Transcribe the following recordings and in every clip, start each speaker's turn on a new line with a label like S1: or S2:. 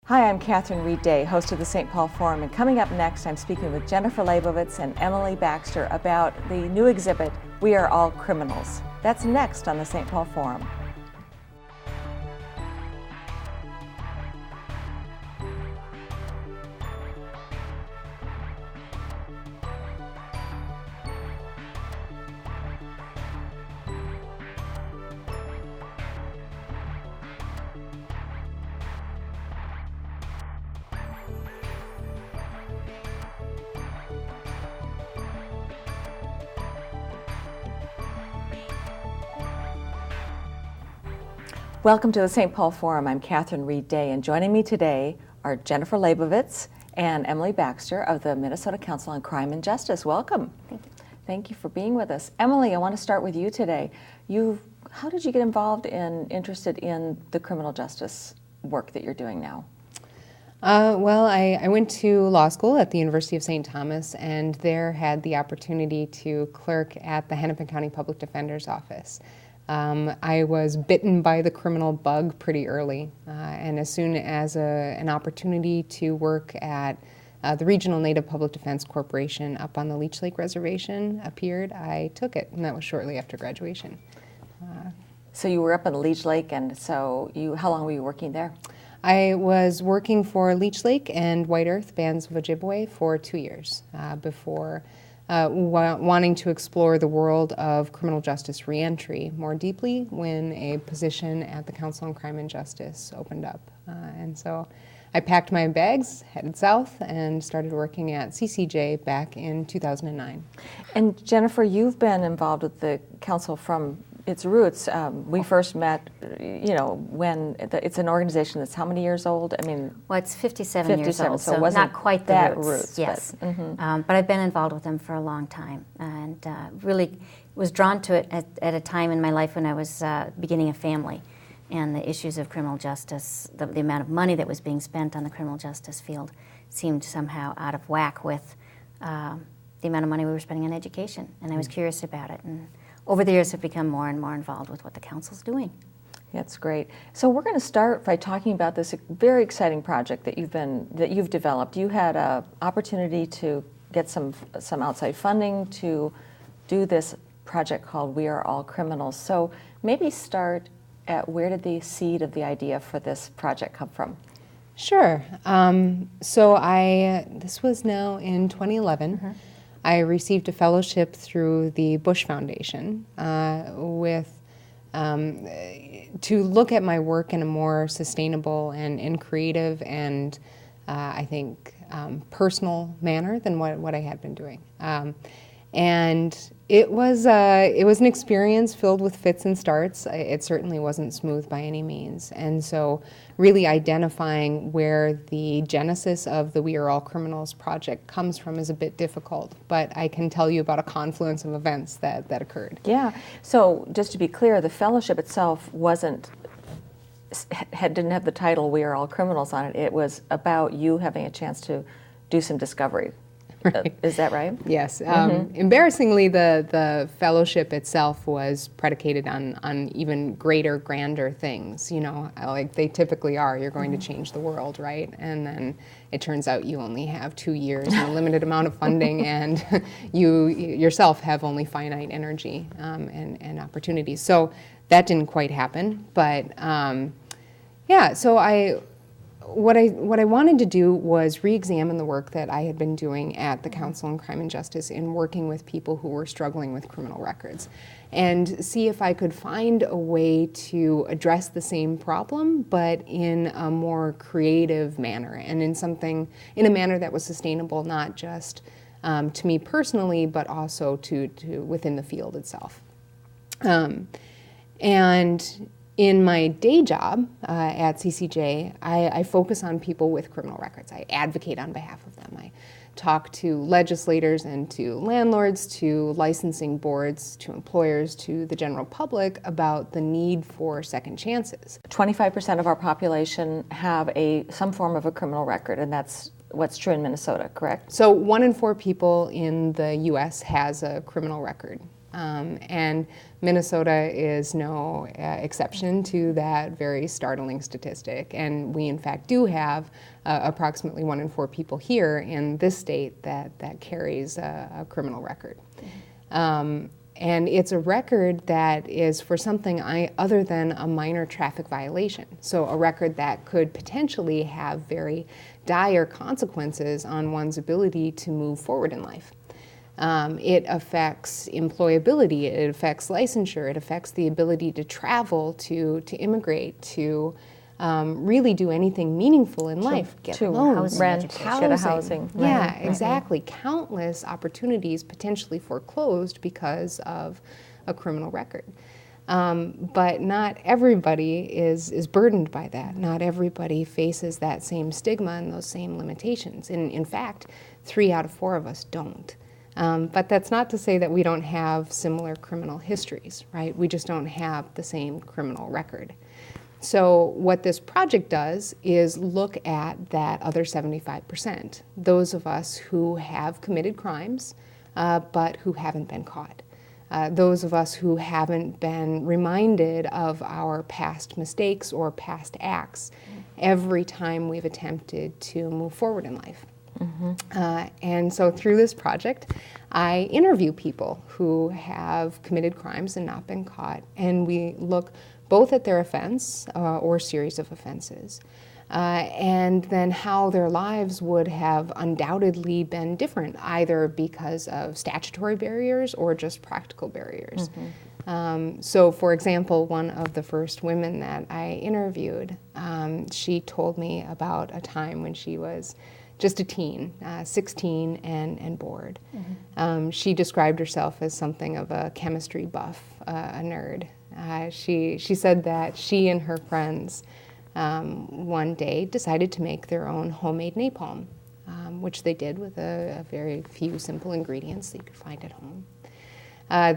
S1: Hi, I'm Catherine Reid, host of the St. Paul Forum, and coming up next, I'm speaking with Jennifer Labovitz and Emily Baxter about the new exhibit, We Are All Criminals. That's next on the St. Paul Forum. Welcome to the St. Paul Forum. I'm Catherine Reid, and joining me today are Jennifer Labovitz and Emily Baxter of the Minnesota Council on Crime and Justice. Welcome.
S2: Thank you.
S1: Thank you for being with us. Emily, I want to start with you today. How did you get involved and interested in the criminal justice work that you're doing now?
S3: I went to law school at the University of St. Thomas, and there had the opportunity to clerk at the Hennepin County Public Defender's Office. I was bitten by the criminal bug pretty early, and as soon as an opportunity to work at the Regional Native Public Defense Corporation up on the Leech Lake Reservation appeared, I took it, and that was shortly after graduation.
S1: So you were up in Leech Lake, and how long were you working there?
S3: I was working for Leech Lake and White Earth Bands of Ojibwe for 2 years before wanting to explore the world of criminal justice reentry more deeply when a position at the Council on Crime and Justice opened up. And so I packed my bags, headed south, and started working at CCJ back in 2009.
S1: And Jennifer, you've been involved with the council from its roots. We first met, when it's an organization that's how many years old?
S2: Well, it's 57 years old,
S1: so it wasn't
S2: not quite the
S1: that
S2: roots. Yes,
S1: but
S2: I've been involved with them for a long time, and really was drawn to it at a time in my life when I was beginning a family, and the issues of criminal justice, the amount of money that was being spent on the criminal justice field seemed somehow out of whack with the amount of money we were spending on education, and I was curious about it. And over the years, have become more and more involved with what the council's doing.
S1: That's great. So we're going to start by talking about this very exciting project that you've developed. You had an opportunity to get some outside funding to do this project called We Are All Criminals. So maybe start at where did the seed of the idea for this project come from?
S3: Sure. This was now in 2011. Mm-hmm. I received a fellowship through the Bush Foundation to look at my work in a more sustainable and creative and I think personal manner than what I had been doing. And it was an experience filled with fits and starts. It certainly wasn't smooth by any means. And so really identifying where the genesis of the We Are All Criminals project comes from is a bit difficult, but I can tell you about a confluence of events that occurred.
S1: Yeah. So just to be clear, the fellowship itself didn't have the title We Are All Criminals on it. It was about you having a chance to do some discovery. Right. Is that right?
S3: Yes. Embarrassingly, the fellowship itself was predicated on even greater, grander things, like they typically are. You're going to change the world, right? And then it turns out you only have 2 years and a limited amount of funding, and you yourself have only finite energy and opportunities. So that didn't quite happen. But What I wanted to do was re-examine the work that I had been doing at the Council on Crime and Justice in working with people who were struggling with criminal records, and see if I could find a way to address the same problem, but in a more creative manner and in a manner that was sustainable, not just to me personally, but also to within the field itself. And in my day job at CCJ, I focus on people with criminal records. I advocate on behalf of them. I talk to legislators and to landlords, to licensing boards, to employers, to the general public about the need for second chances.
S1: 25% of our population have some form of a criminal record, and that's what's true in Minnesota, correct?
S3: So 1 in 4 people in the U.S. has a criminal record. And Minnesota is no exception to that very startling statistic. And we, in fact, do have approximately 1 in 4 people here in this state that carries a criminal record. And it's a record that is for something other than a minor traffic violation. So a record that could potentially have very dire consequences on one's ability to move forward in life. It affects employability, it affects licensure, it affects the ability to travel, to immigrate, to really do anything meaningful in life. Get loans,
S1: rent, get a housing.
S3: Yeah, exactly. Countless opportunities potentially foreclosed because of a criminal record. But not everybody is burdened by that. Not everybody faces that same stigma and those same limitations. And in fact, 3 out of 4 of us don't. But that's not to say that we don't have similar criminal histories, right? We just don't have the same criminal record. So what this project does is look at that other 75%, those of us who have committed crimes, but who haven't been caught. Those of us who haven't been reminded of our past mistakes or past acts every time we've attempted to move forward in life. And so through this project, I interview people who have committed crimes and not been caught, and we look both at their offense or series of offenses, and then how their lives would have undoubtedly been different, either because of statutory barriers or just practical barriers. So, for example, one of the first women that I interviewed, she told me about a time when she was just a teen, 16 and bored. She described herself as something of a chemistry buff, a nerd. She said that she and her friends one day decided to make their own homemade napalm, which they did with a very few simple ingredients that you could find at home.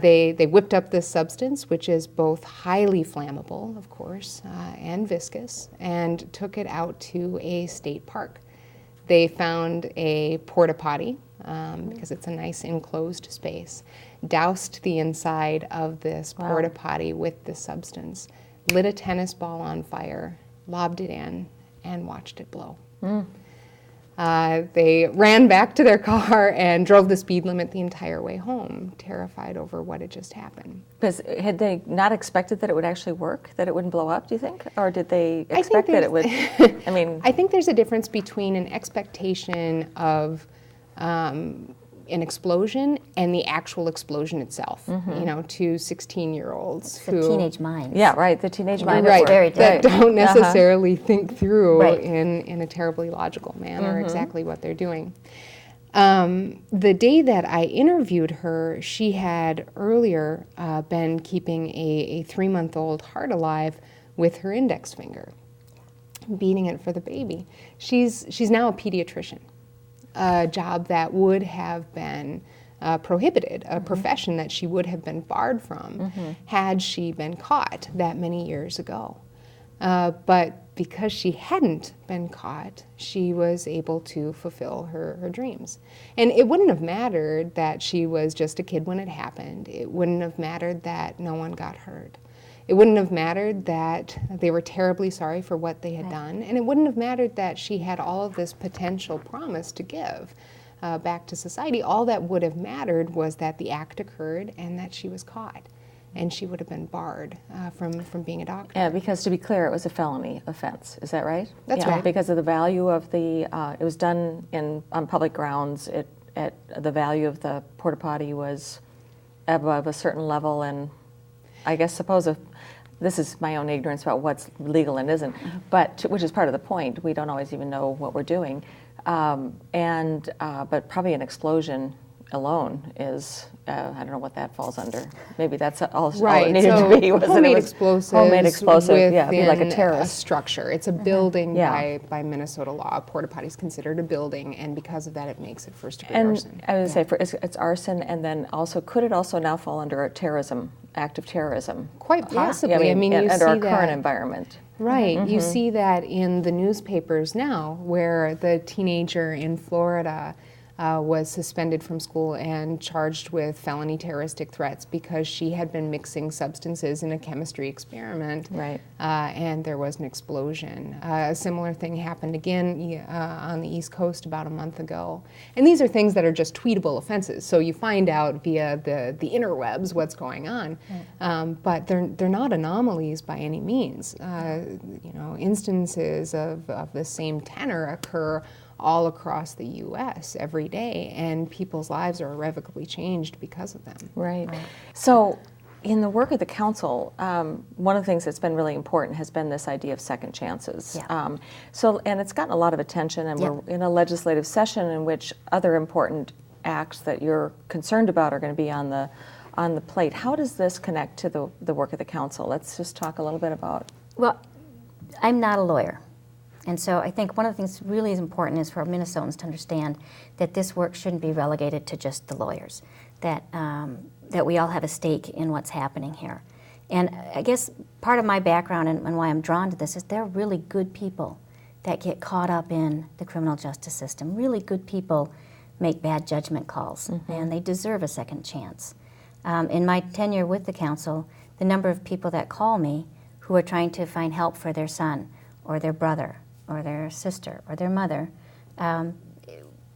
S3: They whipped up this substance, which is both highly flammable, of course, and viscous, and took it out to a state park. They found a porta potty, because it's a nice enclosed space, doused the inside of this porta potty with this substance, lit a tennis ball on fire, lobbed it in, and watched it blow. They ran back to their car and drove the speed limit the entire way home, terrified over what had just happened.
S1: Because had they not expected that it would actually work, that it wouldn't blow up, do you think? Or did they expect that it would? I mean,
S3: I think there's a difference between an expectation of an explosion and the actual explosion itself. You know, two 16-year-olds
S2: The teenage mind.
S1: yeah, right, the teenage mind.
S3: right,
S2: very
S3: that
S2: different.
S3: don't necessarily think through
S2: Right.
S3: in a terribly logical manner exactly what they're doing. The day that I interviewed her, she had earlier been keeping a 3-month-old heart alive with her index finger, beating it for the baby. She's now a pediatrician, a job that would have been prohibited, a profession that she would have been barred from had she been caught that many years ago. But because she hadn't been caught, she was able to fulfill her dreams. And it wouldn't have mattered that she was just a kid when it happened. It wouldn't have mattered that no one got hurt. It wouldn't have mattered that they were terribly sorry for what they had done. And it wouldn't have mattered that she had all of this potential promise to give back to society. All that would have mattered was that the act occurred and that she was caught. And she would have been barred from being a doctor.
S1: Yeah, because to be clear, it was a felony offense. Is that right?
S3: That's
S1: yeah,
S3: right.
S1: Because of the value of the, it was done on public grounds. The value of the porta potty was above a certain level, and I guess this is my own ignorance about what's legal and isn't, but which is part of the point. We don't always even know what we're doing, but probably an explosion alone is, I don't know what that falls under. Maybe that's all it needed to be.
S3: Homemade explosives.
S1: Homemade explosive, yeah, be like a terrorist.
S3: A structure. It's a building by Minnesota law. A porta potty is considered a building, and because of that, it makes it first-degree arson.
S1: I would say it's arson, and then also, could it also now fall under a act of terrorism?
S3: Quite possibly.
S1: Yeah, I mean,
S3: you
S1: under
S3: see
S1: our
S3: that.
S1: current environment.
S3: Right. You see that in the newspapers now, where the teenager in Florida was suspended from school and charged with felony terroristic threats because she had been mixing substances in a chemistry experiment.
S1: Right.
S3: And there was an explosion. A similar thing happened again on the East Coast about a month ago. And these are things that are just tweetable offenses. So you find out via the interwebs what's going on. But they're not anomalies by any means. Instances of the same tenor occur all across the U.S. every day, and people's lives are irrevocably changed because of them.
S1: Right. So in the work of the council, one of the things that's been really important has been this idea of second chances.
S2: Yeah.
S1: And it's gotten a lot of attention, and
S2: Yep.
S1: we're in a legislative session in which other important acts that you're concerned about are going to be on the plate. How does this connect to the work of the council? Let's just talk a little bit about.
S2: Well, I'm not a lawyer. And so I think one of the things really is important is for Minnesotans to understand that this work shouldn't be relegated to just the lawyers, that we all have a stake in what's happening here. And I guess part of my background and why I'm drawn to this is there are really good people that get caught up in the criminal justice system. Really good people make bad judgment calls, and they deserve a second chance. In my tenure with the council, the number of people that call me who are trying to find help for their son or their brother or their sister or their mother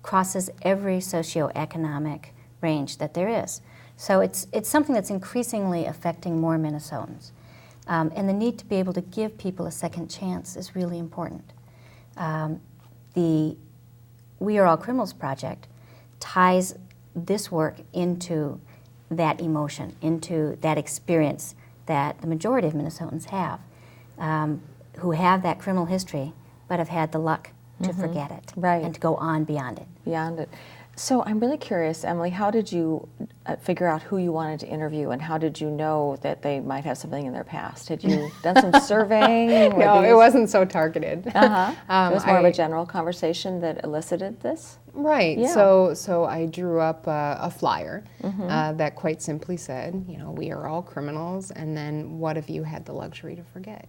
S2: crosses every socioeconomic range that there is. So it's something that's increasingly affecting more Minnesotans. And the need to be able to give people a second chance is really important. The We Are All Criminals project ties this work into that emotion, into that experience that the majority of Minnesotans have, who have that criminal history but have had the luck to forget it and to go on beyond it.
S1: Beyond it. So I'm really curious, Emily, how did you figure out who you wanted to interview, and how did you know that they might have something in their past? Had you done some surveying?
S3: No, it wasn't so targeted.
S1: It was more of a general conversation that elicited this?
S3: Right.
S1: Yeah.
S3: So I drew up a flyer that quite simply said, we are all criminals, and then what have you had the luxury to forget?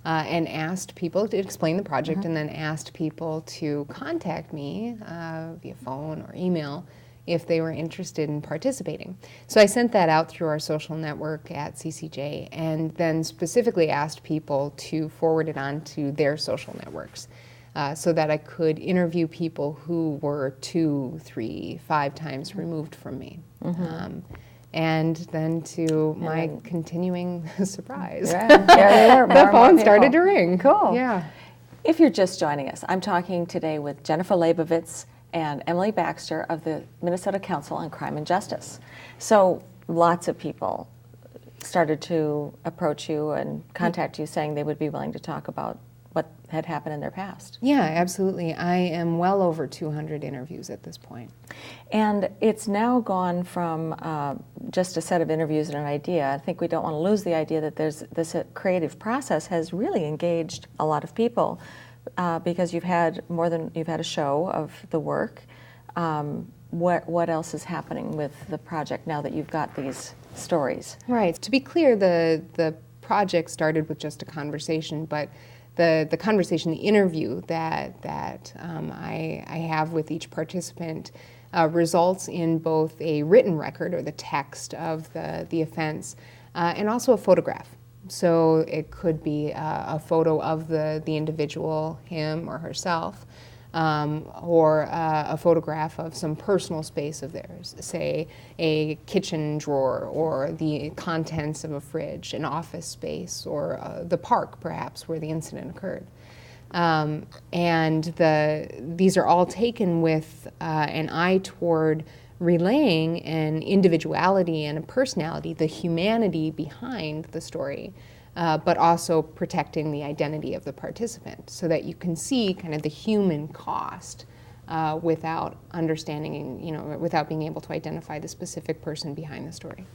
S3: And asked people to explain the project, and then asked people to contact me via phone or email if they were interested in participating. So I sent that out through our social network at CCJ, and then specifically asked people to forward it on to their social networks so that I could interview people who were 2, 3, 5 times removed from me. And then to my continuing surprise, the phone started to ring.
S1: Cool.
S3: Yeah.
S1: If you're just joining us, I'm talking today with Jennifer Labovitz and Emily Baxter of the Minnesota Council on Crime and Justice. So lots of people started to approach you and contact you saying they would be willing to talk about what had happened in their past.
S3: Yeah, absolutely. I am well over 200 interviews at this point.
S1: And it's now gone from just a set of interviews and an idea. I think we don't want to lose the idea that there's this creative process has really engaged a lot of people because you've had a show of the work. What else is happening with the project now that you've got these stories?
S3: Right. To be clear, the project started with just a conversation, but the conversation, the interview that I have with each participant results in both a written record or the text of the offense and also a photograph. So it could be a photo of the individual, him or herself, or a photograph of some personal space of theirs, say a kitchen drawer or the contents of a fridge, an office space, or the park perhaps where the incident occurred. And these are all taken with an eye toward relaying an individuality and a personality, the humanity behind the story, but also protecting the identity of the participant so that you can see kind of the human cost without understanding, without being able to identify the specific person behind the story.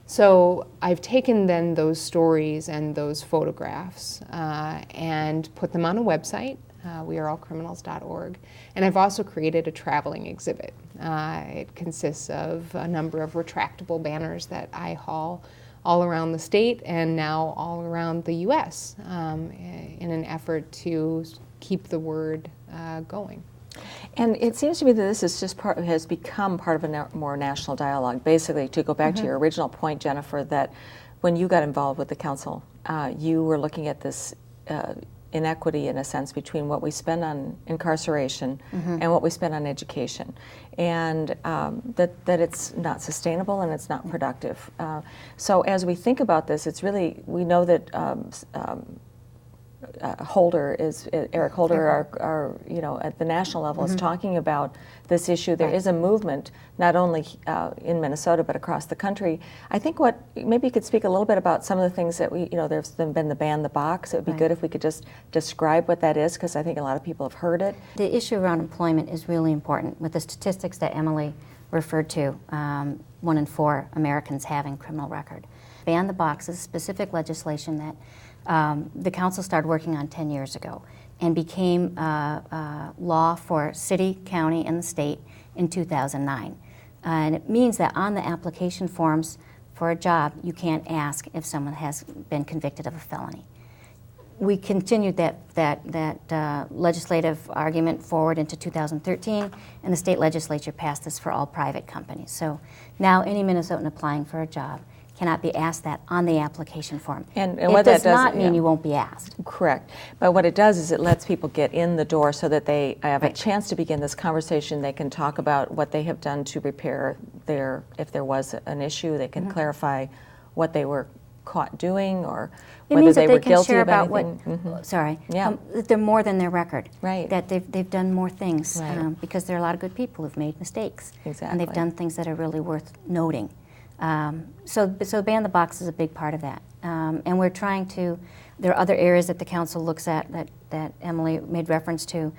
S3: So I've taken then those stories and those photographs and put them on a website, weareallcriminals.org, and I've also created a traveling exhibit. It consists of a number of retractable banners that I haul all around the state and now all around the U.S. In an effort to keep the word going.
S1: And it seems to me that this is just has become part of a more national dialogue. Basically, to go back to your original point, Jennifer, that when you got involved with the council, you were looking at this inequity, in a sense, between what we spend on incarceration and what we spend on education, and that it's not sustainable and it's not productive. So as we think about this, it's really, we know that Eric Holder, our at the national level, is talking about this issue. There is a movement, not only in Minnesota but across the country. I think maybe you could speak a little bit about some of the things that there's been the ban the box. It would be good if we could just describe what that is, because I think a lot of people have heard it.
S2: The issue around employment is really important. With the statistics that Emily referred to, 1 in 4 Americans having a criminal record. Ban the box is specific legislation that the council started working on 10 years ago and became law for city, county, and the state in 2009. And it means that on the application forms for a job, you can't ask if someone has been convicted of a felony. We continued that legislative argument forward into 2013, and the state legislature passed this for all private companies. So now any Minnesotan applying for a job cannot be asked that on the application form.
S1: And
S2: it
S1: what
S2: does
S1: that does
S2: not mean you won't be asked.
S1: Correct. But what it does is it lets people get in the door so that they have a chance to begin this conversation. They can talk about what they have done to repair if there was an issue. They can clarify what they were caught doing, or whether they were guilty of anything.
S2: Sorry.
S1: Yeah.
S2: That they're more than their record.
S1: Right.
S2: That they've done more things,
S1: Right.
S2: because there are a lot of good people who've made mistakes.
S1: Exactly.
S2: And they've done things that are really worth noting. So ban the box is a big part of that. And we're trying to, there are other areas that the council looks at that Emily made reference to,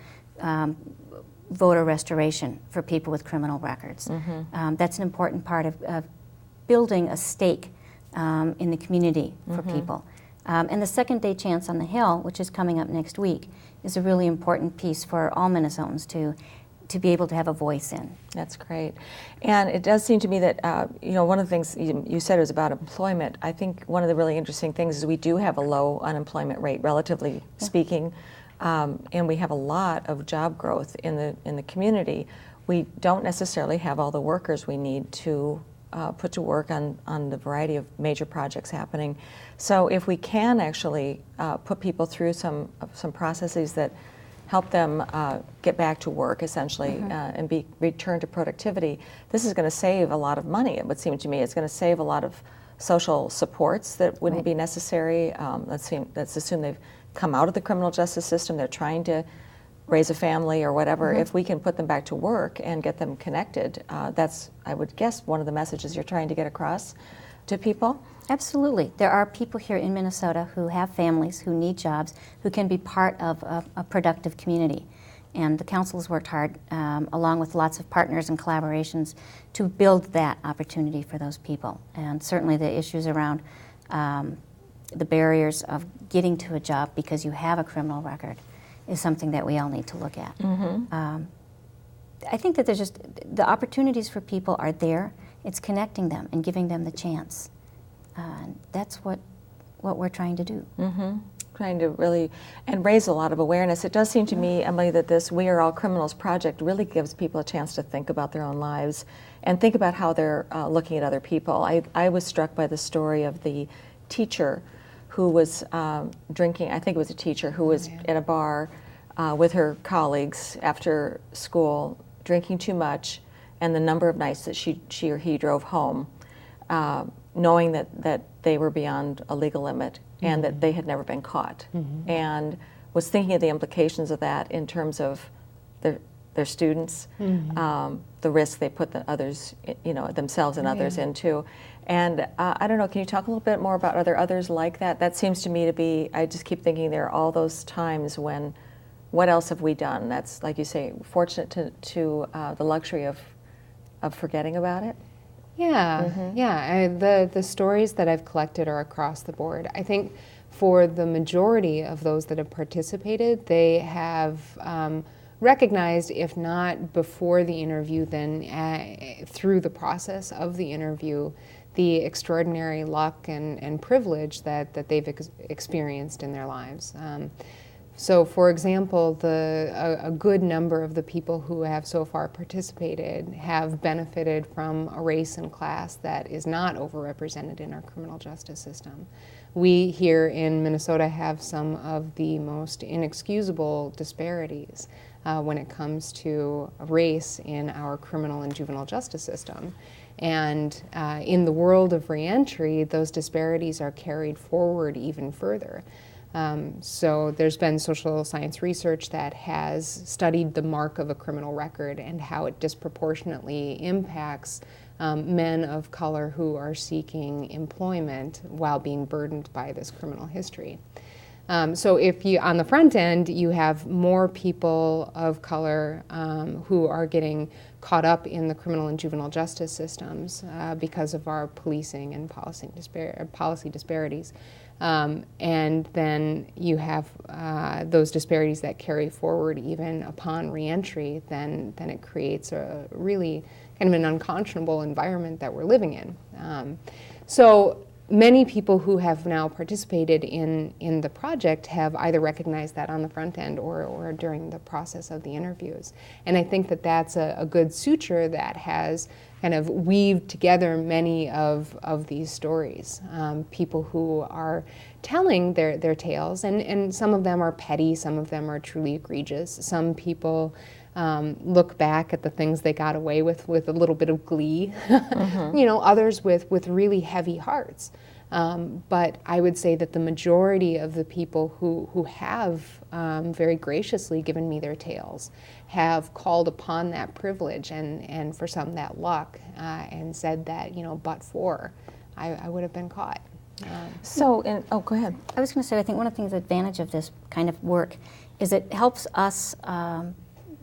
S2: voter restoration for people with criminal records. That's an important part of building a stake in the community for people. And the Second Day Chance on the Hill, which is coming up next week, is a really important piece for all Minnesotans to be able to have a voice in.
S1: That's great. And it does seem to me that, one of the things you said was about employment. I think one of the really interesting things is we do have a low unemployment rate, relatively speaking, and we have a lot of job growth in the community. We don't necessarily have all the workers we need to put to work on the variety of major projects happening. So if we can actually put people through some processes that help them get back to work, essentially, and be returned to productivity, this is going to save a lot of money, it would seem to me. It's going to save a lot of social supports that wouldn't be necessary. Let's assume they've come out of the criminal justice system, they're trying to raise a family or whatever. If we can put them back to work and get them connected, that's, I would guess, one of the messages you're trying to get across to people.
S2: Absolutely. There are people here in Minnesota who have families, who need jobs, who can be part of a productive community. And the council has worked hard, along with lots of partners and collaborations, to build that opportunity for those people. And certainly the issues around the barriers of getting to a job because you have a criminal record is something that we all need to look at. I think that there's just, the opportunities for people are there. It's connecting them and giving them the chance. And that's what we're trying to do. Trying
S1: to really, and raise a lot of awareness. It does seem to me, Emily, that this We Are All Criminals project really gives people a chance to think about their own lives and think about how they're looking at other people. I was struck by the story of the teacher who was drinking, I think it was a teacher who was at a bar with her colleagues after school, drinking too much, and the number of nights that she or he drove home, knowing that they were beyond a legal limit and that they had never been caught, and was thinking of the implications of that in terms of their students, the risk they put the others, themselves and others into. And I don't know, can you talk a little bit more about are there others like that? That seems to me to be, I just keep thinking there are all those times when, what else have we done? That's, like you say, fortunate to the luxury of forgetting about it.
S3: Yeah, the stories that I've collected are across the board. I think for the majority of those that have participated, they have recognized, if not before the interview, then through the process of the interview, the extraordinary luck and privilege that they've experienced in their lives. So, for example, a good number of the people who have so far participated have benefited from a race and class that is not overrepresented in our criminal justice system. We here in Minnesota have some of the most inexcusable disparities when it comes to race in our criminal and juvenile justice system. And in the world of reentry, those disparities are carried forward even further. So there's been social science research that has studied the mark of a criminal record and how it disproportionately impacts men of color who are seeking employment while being burdened by this criminal history. So if you, on the front end, you have more people of color who are getting caught up in the criminal and juvenile justice systems because of our policing and policy disparities. And then you have those disparities that carry forward even upon reentry, then it creates a really kind of an unconscionable environment that we're living in. So many people who have now participated in the project have either recognized that on the front end or during the process of the interviews. And I think that that's a good suture that has kind of weaved together many of these stories. People who are telling their tales, and some of them are petty, some of them are truly egregious. Some people look back at the things they got away with a little bit of glee. You know, others with really heavy hearts. But I would say that the majority of the people who have very graciously given me their tales have called upon that privilege and for some that luck and said that, you know, but for, I would have been caught.
S1: Oh, go ahead.
S2: I was going to say, I think one of the things, the advantage of this kind of work is it helps us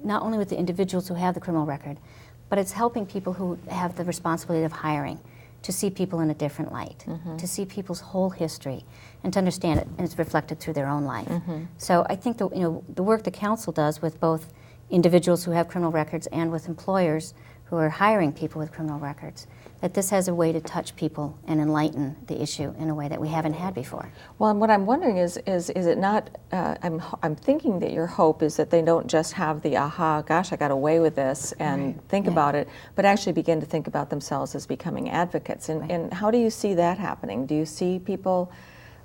S2: not only with the individuals who have the criminal record, but it's helping people who have the responsibility of hiring to see people in a different light, to see people's whole history, and to understand it, and it's reflected through their own life. So I think the work the council does with both individuals who have criminal records and with employers who are hiring people with criminal records, that this has a way to touch people and enlighten the issue in a way that we haven't had before.
S1: Well, and what I'm wondering is it not, I'm thinking that your hope is that they don't just have the aha, gosh, I got away with this, and think about it, but actually begin to think about themselves as becoming advocates. And how do you see that happening? Do you see people,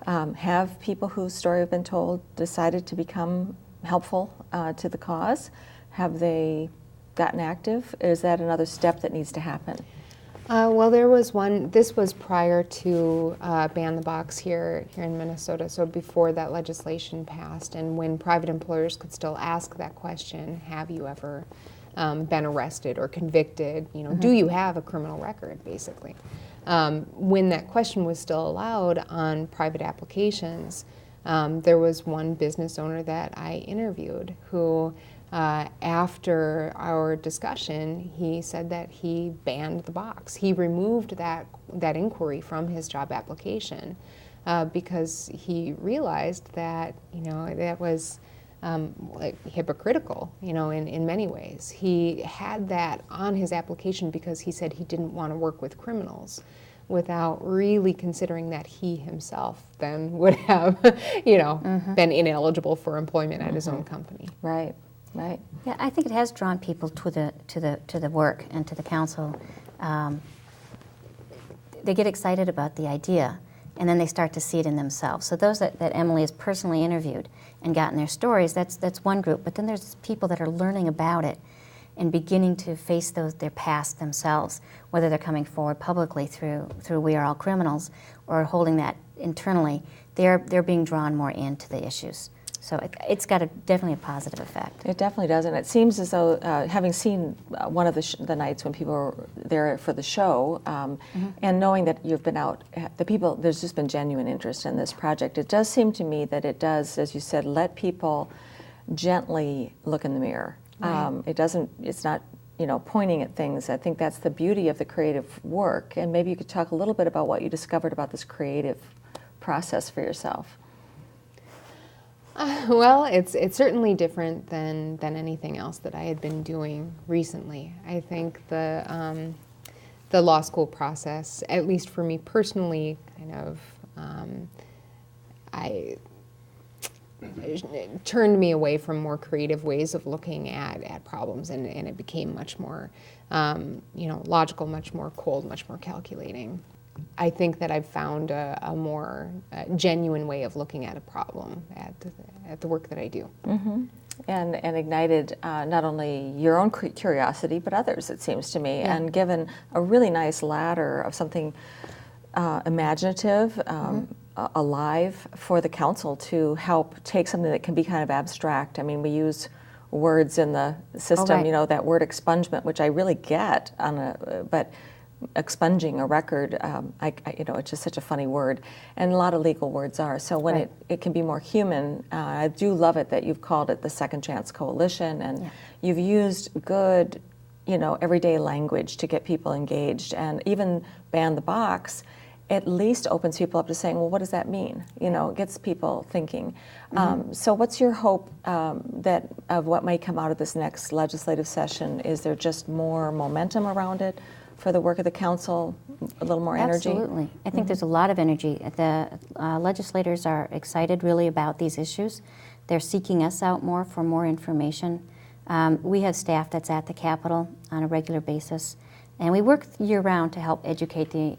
S1: have people whose story have been told decided to become helpful to the cause? Have they gotten active? Is that another step that needs to happen?
S3: Well, there was one, this was prior to Ban the Box here in Minnesota, so before that legislation passed, and when private employers could still ask that question, have you ever been arrested or convicted, you know, do you have a criminal record, basically. When that question was still allowed on private applications, there was one business owner that I interviewed who after our discussion, he said that he banned the box. He removed that inquiry from his job application because he realized that, you know, that was like hypocritical, you know, in many ways. He had that on his application because he said he didn't want to work with criminals, without really considering that he himself then would have, you know, been ineligible for employment at his own company.
S1: Right. Right.
S2: Yeah, I think it has drawn people to the work and to the council. They get excited about the idea, and then they start to see it in themselves. So those that Emily has personally interviewed and gotten their stories, that's one group. But then there's people that are learning about it and beginning to face their past themselves, whether they're coming forward publicly through We Are All Criminals or holding that internally. They're being drawn more into the issues. So it's got definitely a positive effect.
S1: It definitely does, and it seems as though, having seen one of the nights when people were there for the show, and knowing that you've been out, there's just been genuine interest in this project. It does seem to me that it does, as you said, let people gently look in the mirror. Right. It's not, you know, pointing at things. I think that's the beauty of the creative work, and maybe you could talk a little bit about what you discovered about this creative process for yourself.
S3: Well, it's certainly different than anything else that I had been doing recently. I think the law school process, at least for me personally, kind of, turned me away from more creative ways of looking at problems, and it became much more, logical, much more cold, much more calculating. I think that I've found a more genuine way of looking at a problem at the work that I do.
S1: Mm-hmm. And ignited not only your own curiosity, but others, it seems to me, and given a really nice ladder of something imaginative, alive for the council to help take something that can be kind of abstract. I mean, we use words in the system, that word expungement, which I really get but expunging a record, it's just such a funny word, and a lot of legal words are. So when it can be more human, I do love it that you've called it the Second Chance Coalition, and you've used good, everyday language to get people engaged, and even Ban the Box at least opens people up to saying, well, what does that mean? It gets people thinking. So what's your hope that of what may come out of this next legislative session? Is there just more momentum around it for the work of the council, a little more energy?
S2: Absolutely. I think there's a lot of energy. The legislators are excited really about these issues. They're seeking us out more for more information. We have staff that's at the Capitol on a regular basis, and we work year-round to help educate the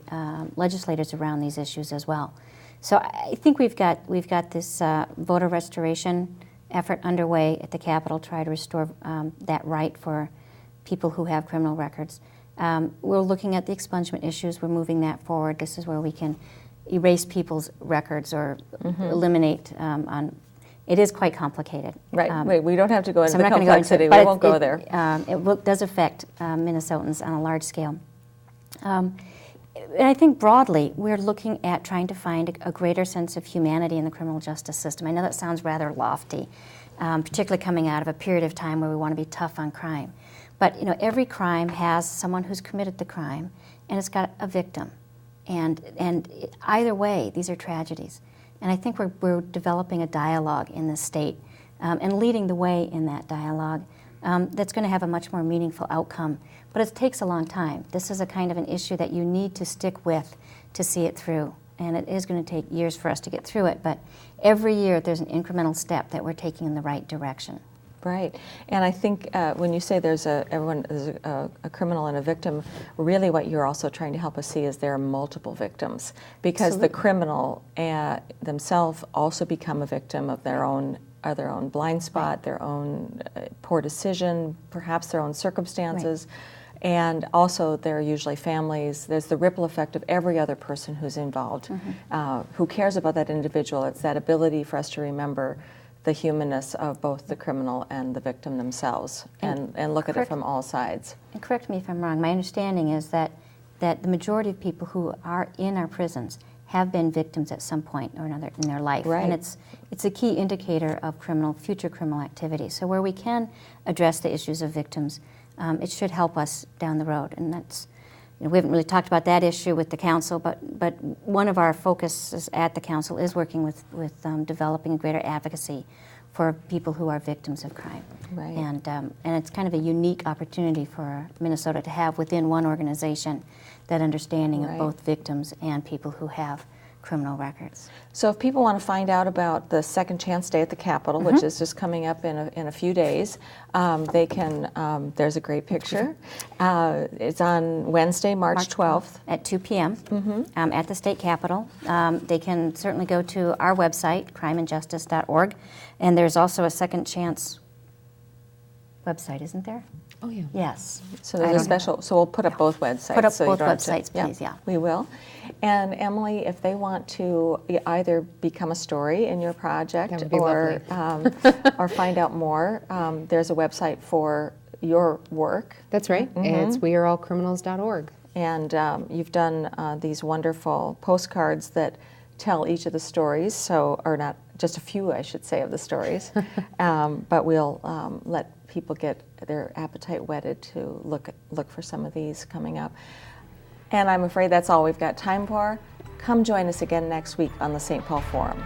S2: legislators around these issues as well. So I think we've got this voter restoration effort underway at the Capitol, try to restore that right for people who have criminal records. We're looking at the expungement issues. We're moving that forward. This is where we can erase people's records or eliminate on. It is quite complicated.
S1: Right. We don't have to go into
S2: so
S1: the complexity. We won't go there.
S2: It does affect Minnesotans on a large scale. And I think broadly, we're looking at trying to find a greater sense of humanity in the criminal justice system. I know that sounds rather lofty, particularly coming out of a period of time where we want to be tough on crime. But every crime has someone who's committed the crime, and it's got a victim. And either way, these are tragedies. And I think we're developing a dialogue in this state and leading the way in that dialogue that's going to have a much more meaningful outcome. But it takes a long time. This is a kind of an issue that you need to stick with to see it through. And it is going to take years for us to get through it. But every year there's an incremental step that we're taking in the right direction.
S1: Right, and I think when you say there's a criminal and a victim, really what you're also trying to help us see is there are multiple victims, because the criminal themselves also become a victim of their own blind spot, their own poor decision, perhaps their own circumstances. And also there are usually families. There's the ripple effect of every other person who's involved, who cares about that individual. It's that ability for us to remember the humanness of both the criminal and the victim themselves, and look at it from all sides. And
S2: correct me if I'm wrong, my understanding is that the majority of people who are in our prisons have been victims at some point or another in their life.
S1: Right.
S2: And it's a key indicator of future criminal activity. So where we can address the issues of victims, it should help us down the road. And that's, we haven't really talked about that issue with the council, but one of our focuses at the council is working with developing greater advocacy for people who are victims of crime.
S1: Right.
S2: And it's kind of a unique opportunity for Minnesota to have within one organization that understanding of both victims and people who have criminal records.
S1: So if people want to find out about the Second Chance Day at the Capitol, which is just coming up in a few days, they can, there's a great picture. It's on Wednesday, March 12th.
S2: At 2 p.m. At the state capitol. They can certainly go to our website, crimeandjustice.org, and there's also a Second Chance website, isn't there?
S3: Oh, yeah.
S2: Yes.
S1: So there's a special, so we'll put up both websites.
S2: Put up
S1: so
S2: both websites, please, yeah.
S1: We will. And Emily, if they want to either become a story in your project or find out more, there's a website for your work.
S3: That's right. It's weareallcriminals.org.
S1: And you've done these wonderful postcards that tell each of the stories, or not just a few, I should say, of the stories. But we'll let people get their appetite whetted to look for some of these coming up. And I'm afraid that's all we've got time for. Come join us again next week on the St. Paul Forum.